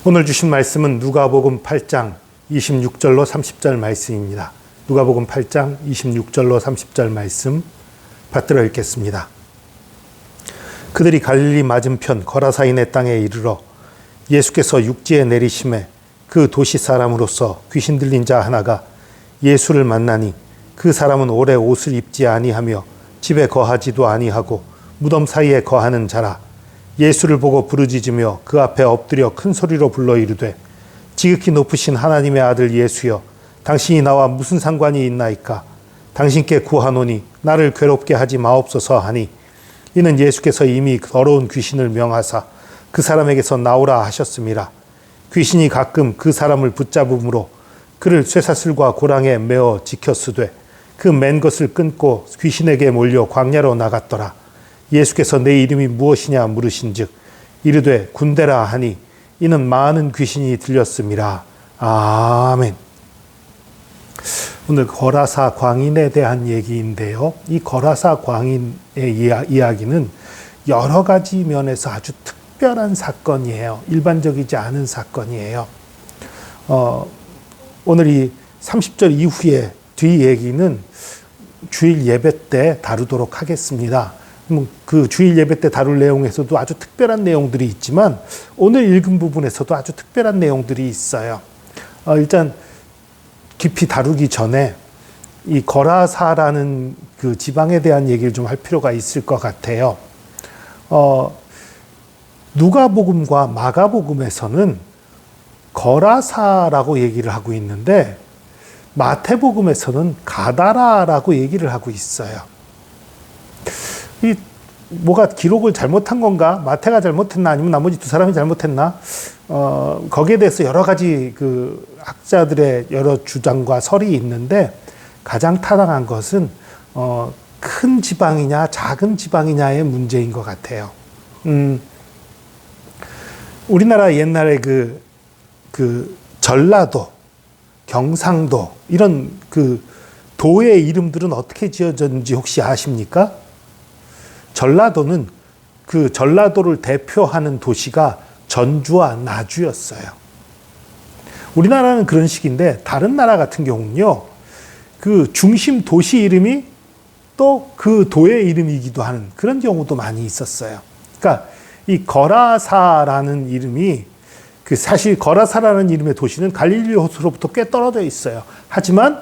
오늘 주신 말씀은 누가복음 8장 26절로 30절 말씀입니다. 누가복음 8장 26절로 30절 말씀 받들어 읽겠습니다. 그들이 갈릴리 맞은편 거라사인의 땅에 이르러 예수께서 육지에 내리심에 그 도시 사람으로서 귀신 들린 자 하나가 예수를 만나니 그 사람은 오래 옷을 입지 아니하며 집에 거하지도 아니하고 무덤 사이에 거하는 자라. 예수를 보고 부르짖으며 그 앞에 엎드려 큰 소리로 불러 이르되 지극히 높으신 하나님의 아들 예수여, 당신이 나와 무슨 상관이 있나이까? 당신께 구하노니 나를 괴롭게 하지 마옵소서 하니, 이는 예수께서 이미 더러운 귀신을 명하사 그 사람에게서 나오라 하셨음이라. 귀신이 가끔 그 사람을 붙잡음으로 그를 쇠사슬과 고랑에 메어 지켰으되 그 맨 것을 끊고 귀신에게 몰려 광야로 나갔더라. 예수께서 내 이름이 무엇이냐 물으신즉 이르되 군대라 하니, 이는 많은 귀신이 들렸음이라. 아멘. 오늘 거라사 광인에 대한 얘기인데요. 이 거라사 광인의 이야기는 여러 가지 면에서 아주 특별한 사건이에요. 일반적이지 않은 사건이에요. 오늘 이 30절 이후에 뒤 얘기는 주일 예배 때 다루도록 하겠습니다. 그 주일 예배 때 다룰 내용에서도 아주 특별한 내용들이 있지만 오늘 읽은 부분에서도 아주 특별한 내용들이 있어요. 일단 깊이 다루기 전에 이 거라사라는 그 지방에 대한 얘기를 좀 할 필요가 있을 것 같아요. 누가복음과 마가복음에서는 거라사라고 얘기를 하고 있는데 마태복음에서는 가다라라고 얘기를 하고 있어요. 뭐가 기록을 잘못한 건가? 마태가 잘못했나? 아니면 나머지 두 사람이 잘못했나? 거기에 대해서 여러 가지 그 학자들의 여러 주장과 설이 있는데 가장 타당한 것은 큰 지방이냐 작은 지방이냐의 문제인 것 같아요. 우리나라 옛날에 그 전라도, 경상도 이런 그 도의 이름들은 어떻게 지어졌는지 혹시 아십니까? 전라도는 그 전라도를 대표하는 도시가 전주와 나주였어요. 우리나라는 그런 식인데 다른 나라 같은 경우는요, 그 중심 도시 이름이 또 그 도의 이름이기도 하는 그런 경우도 많이 있었어요. 그러니까 이 거라사라는 이름이 사실 거라사라는 이름의 도시는 갈릴리 호수로부터 꽤 떨어져 있어요. 하지만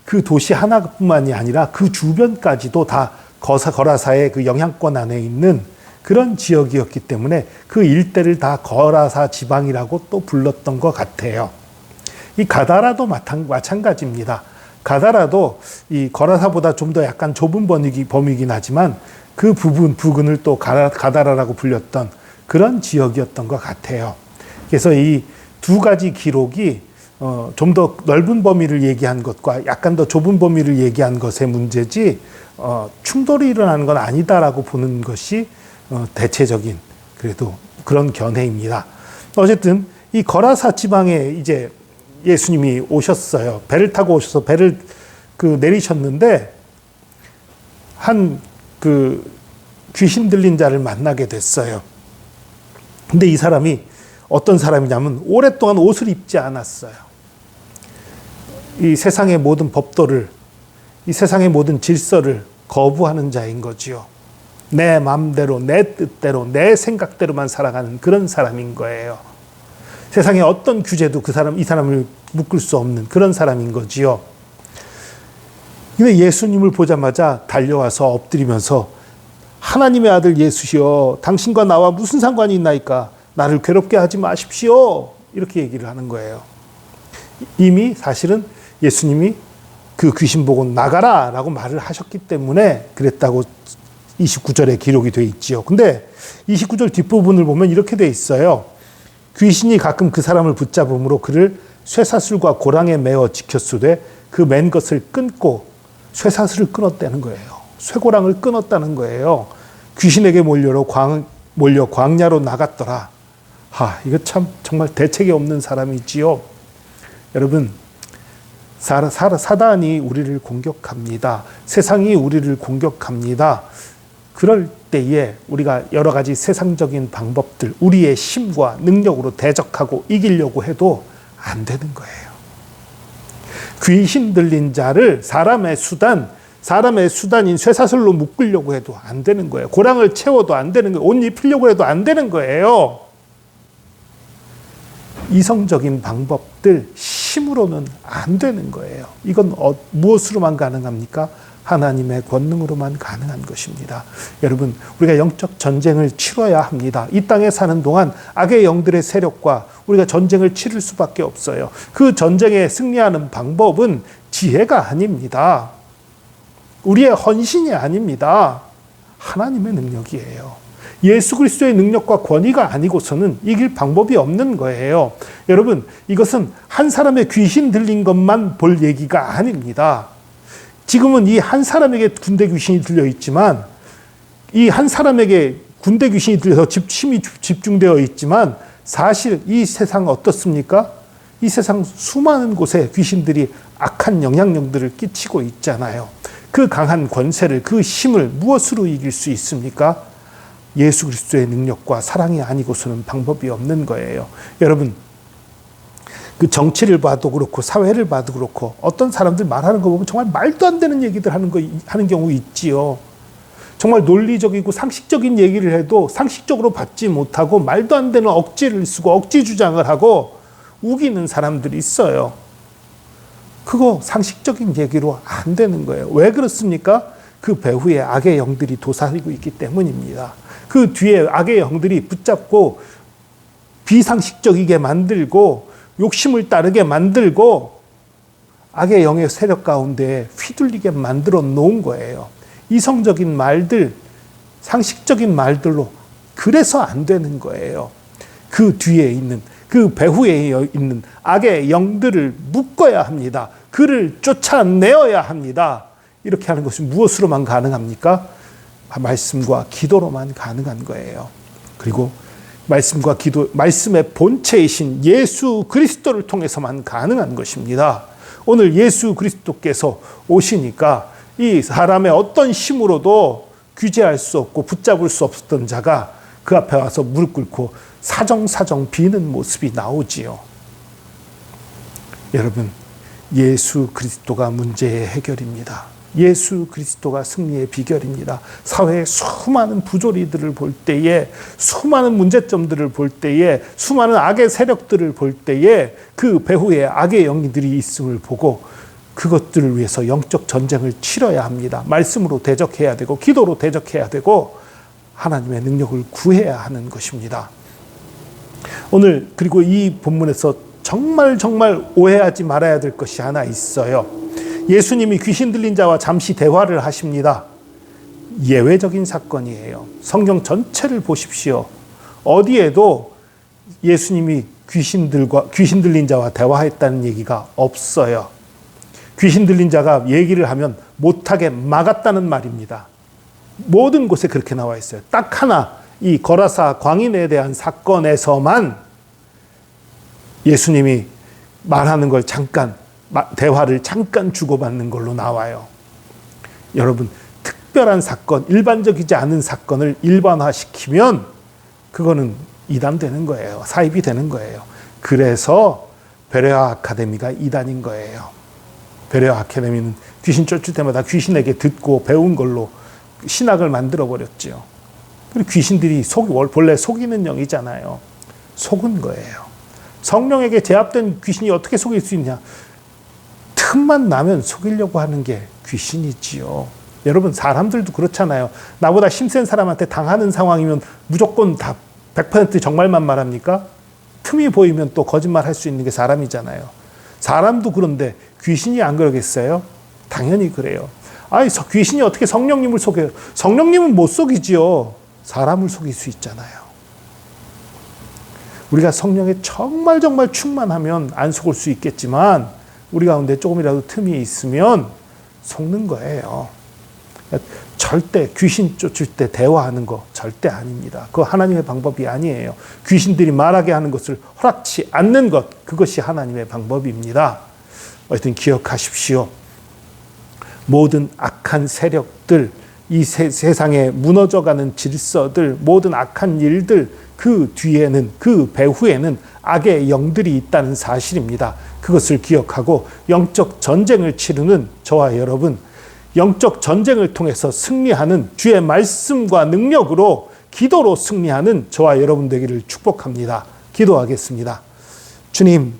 그 도시 하나뿐만이 아니라 그 주변까지도 다 거라사의 그 영향권 안에 있는 그런 지역이었기 때문에 그 일대를 다 거라사 지방이라고 또 불렀던 것 같아요. 이 가다라도 마찬가지입니다. 가다라도 이 거라사보다 좀 더 약간 좁은 범위이긴 하지만 그 부근을 또 가다라라고 불렸던 그런 지역이었던 것 같아요. 그래서 이 두 가지 기록이 좀 더 넓은 범위를 얘기한 것과 약간 더 좁은 범위를 얘기한 것의 문제지 충돌이 일어나는 건 아니다라고 보는 것이 대체적인 그래도 그런 견해입니다. 어쨌든 이 거라사 지방에 이제 예수님이 오셨어요. 배를 타고 오셔서 배를 내리셨는데 한 귀신 들린 자를 만나게 됐어요. 근데 이 사람이 어떤 사람이냐면 오랫동안 옷을 입지 않았어요. 이 세상의 모든 법도를, 이 세상의 모든 질서를 거부하는 자인 거지요. 내 마음대로, 내 뜻대로, 내 생각대로만 살아가는 그런 사람인 거예요. 세상의 어떤 규제도 이 사람을 묶을 수 없는 그런 사람인 거지요. 근데 예수님을 보자마자 달려와서 엎드리면서 하나님의 아들 예수시여, 당신과 나와 무슨 상관이 있나이까? 나를 괴롭게 하지 마십시오. 이렇게 얘기를 하는 거예요. 이미 사실은 예수님이 그 귀신 보고 나가라 라고 말을 하셨기 때문에 그랬다고 29절에 기록이 되어 있지요. 근데 29절 뒷부분을 보면 이렇게 되어 있어요. 귀신이 가끔 그 사람을 붙잡음으로 그를 쇠사슬과 고랑에 메어 지켰으되 그 맨 것을 끊고 쇠사슬을 끊었다는 거예요. 쇠고랑을 끊었다는 거예요. 귀신에게 몰려 광야로 나갔더라. 이거 참 정말 대책이 없는 사람이지요. 여러분, 사단이 우리를 공격합니다. 세상이 우리를 공격합니다. 그럴 때에 우리가 여러 가지 세상적인 방법들, 우리의 힘과 능력으로 대적하고 이기려고 해도 안 되는 거예요. 귀신 들린 자를 사람의 수단인 쇠사슬로 묶으려고 해도 안 되는 거예요. 고랑을 채워도 안 되는 거예요. 옷 입히려고 해도 안 되는 거예요. 이성적인 방법들, 힘으로는 안 되는 거예요. 이건 무엇으로만 가능합니까? 하나님의 권능으로만 가능한 것입니다. 여러분, 우리가 영적 전쟁을 치러야 합니다. 이 땅에 사는 동안 악의 영들의 세력과 우리가 전쟁을 치를 수밖에 없어요. 그 전쟁에 승리하는 방법은 지혜가 아닙니다. 우리의 헌신이 아닙니다. 하나님의 능력이에요. 예수 그리스도의 능력과 권위가 아니고서는 이길 방법이 없는 거예요. 여러분, 이것은 한 사람의 귀신 들린 것만 볼 얘기가 아닙니다. 지금은 이 한 사람에게 군대 귀신이 들려 있지만, 이 한 사람에게 군대 귀신이 들려서 힘이 집중되어 있지만, 사실 이 세상 어떻습니까? 이 세상 수많은 곳에 귀신들이 악한 영향력들을 끼치고 있잖아요. 그 강한 권세를, 그 힘을 무엇으로 이길 수 있습니까? 예수 그리스도의 능력과 사랑이 아니고서는 방법이 없는 거예요. 여러분, 그 정치를 봐도 그렇고 사회를 봐도 그렇고 어떤 사람들 말하는 거 보면 정말 말도 안 되는 얘기들 하는 경우 있지요. 정말 논리적이고 상식적인 얘기를 해도 상식적으로 받지 못하고 말도 안 되는 억지를 쓰고 억지 주장을 하고 우기는 사람들이 있어요. 그거 상식적인 얘기로 안 되는 거예요. 왜 그렇습니까? 그 배후에 악의 영들이 도사리고 있기 때문입니다. 그 뒤에 악의 영들이 붙잡고 비상식적이게 만들고 욕심을 따르게 만들고 악의 영의 세력 가운데 휘둘리게 만들어 놓은 거예요. 이성적인 말들, 상식적인 말들로 그래서 안 되는 거예요. 그 뒤에 있는, 그 배후에 있는 악의 영들을 묶어야 합니다. 그를 쫓아내어야 합니다. 이렇게 하는 것이 무엇으로만 가능합니까? 말씀과 기도로만 가능한 거예요. 그리고 말씀과 기도, 말씀의 본체이신 예수 그리스도를 통해서만 가능한 것입니다. 오늘 예수 그리스도께서 오시니까 이 사람의 어떤 힘으로도 규제할 수 없고 붙잡을 수 없었던 자가 그 앞에 와서 무릎 꿇고 사정사정 비는 모습이 나오지요. 여러분, 예수 그리스도가 문제의 해결입니다. 예수 그리스도가 승리의 비결입니다. 사회의 수많은 부조리들을 볼 때에, 수많은 문제점들을 볼 때에, 수많은 악의 세력들을 볼 때에 그 배후에 악의 영들이 있음을 보고 그것들을 위해서 영적 전쟁을 치러야 합니다. 말씀으로 대적해야 되고 기도로 대적해야 되고 하나님의 능력을 구해야 하는 것입니다. 오늘 그리고 이 본문에서 정말 오해하지 말아야 될 것이 하나 있어요. 예수님이 귀신 들린 자와 잠시 대화를 하십니다. 예외적인 사건이에요. 성경 전체를 보십시오. 어디에도 예수님이 귀신 들린 자와 대화했다는 얘기가 없어요. 귀신 들린 자가 얘기를 하면 못하게 막았다는 말입니다. 모든 곳에 그렇게 나와 있어요. 딱 하나, 이 거라사 광인에 대한 사건에서만 예수님이 말하는 걸 대화를 잠깐 주고받는 걸로 나와요. 여러분, 특별한 사건, 일반적이지 않은 사건을 일반화시키면 그거는 이단되는 거예요. 사입이 되는 거예요. 그래서 베레아 아카데미가 이단인 거예요. 베레아 아카데미는 귀신 쫓을 때마다 귀신에게 듣고 배운 걸로 신학을 만들어버렸죠. 그리고 귀신들이 원래 속이는 영이잖아요. 속은 거예요. 성령에게 제압된 귀신이 어떻게 속일 수 있냐? 틈만 나면 속이려고 하는 게 귀신이지요. 여러분, 사람들도 그렇잖아요. 나보다 힘센 사람한테 당하는 상황이면 무조건 다 100% 정말만 말합니까? 틈이 보이면 또 거짓말 할 수 있는 게 사람이잖아요. 사람도 그런데 귀신이 안 그러겠어요? 당연히 그래요. 귀신이 어떻게 성령님을 속여요? 성령님은 못 속이지요. 사람을 속일 수 있잖아요. 우리가 성령에 정말 충만하면 안 속을 수 있겠지만 우리 가운데 조금이라도 틈이 있으면 속는 거예요. 절대 귀신 쫓을 때 대화하는 거 절대 아닙니다. 그거 하나님의 방법이 아니에요. 귀신들이 말하게 하는 것을 허락치 않는 것, 그것이 하나님의 방법입니다. 하여튼 기억하십시오. 모든 악한 세력들, 이 세상에 무너져가는 질서들, 모든 악한 일들, 그 뒤에는, 그 배후에는 악의 영들이 있다는 사실입니다. 그것을 기억하고 영적 전쟁을 치르는 저와 여러분, 영적 전쟁을 통해서 승리하는 주의 말씀과 능력으로 기도로 승리하는 저와 여러분 되기를 축복합니다. 기도하겠습니다. 주님,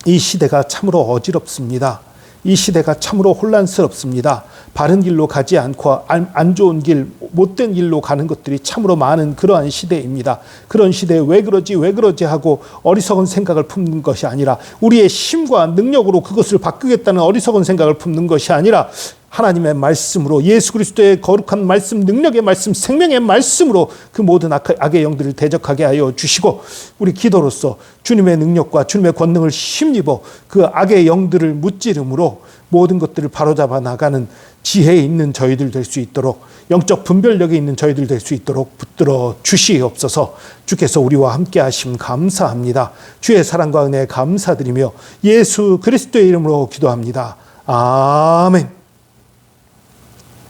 이 시대가 참으로 어지럽습니다. 이 시대가 참으로 혼란스럽습니다. 바른 길로 가지 않고 안 좋은 길, 못된 길로 가는 것들이 참으로 많은 그러한 시대입니다. 그런 시대에 왜 그러지 하고 어리석은 생각을 품는 것이 아니라 우리의 힘과 능력으로 그것을 바꾸겠다는 어리석은 생각을 품는 것이 아니라 하나님의 말씀으로, 예수 그리스도의 거룩한 말씀, 능력의 말씀, 생명의 말씀으로 그 모든 악의 영들을 대적하게 하여 주시고, 우리 기도로서 주님의 능력과 주님의 권능을 힘입어 그 악의 영들을 무찌름으로 모든 것들을 바로잡아 나가는 지혜에 있는 저희들 될 수 있도록, 영적 분별력이 있는 저희들 될 수 있도록 붙들어 주시옵소서. 주께서 우리와 함께 하심 감사합니다. 주의 사랑과 은혜에 감사드리며 예수 그리스도의 이름으로 기도합니다. 아멘.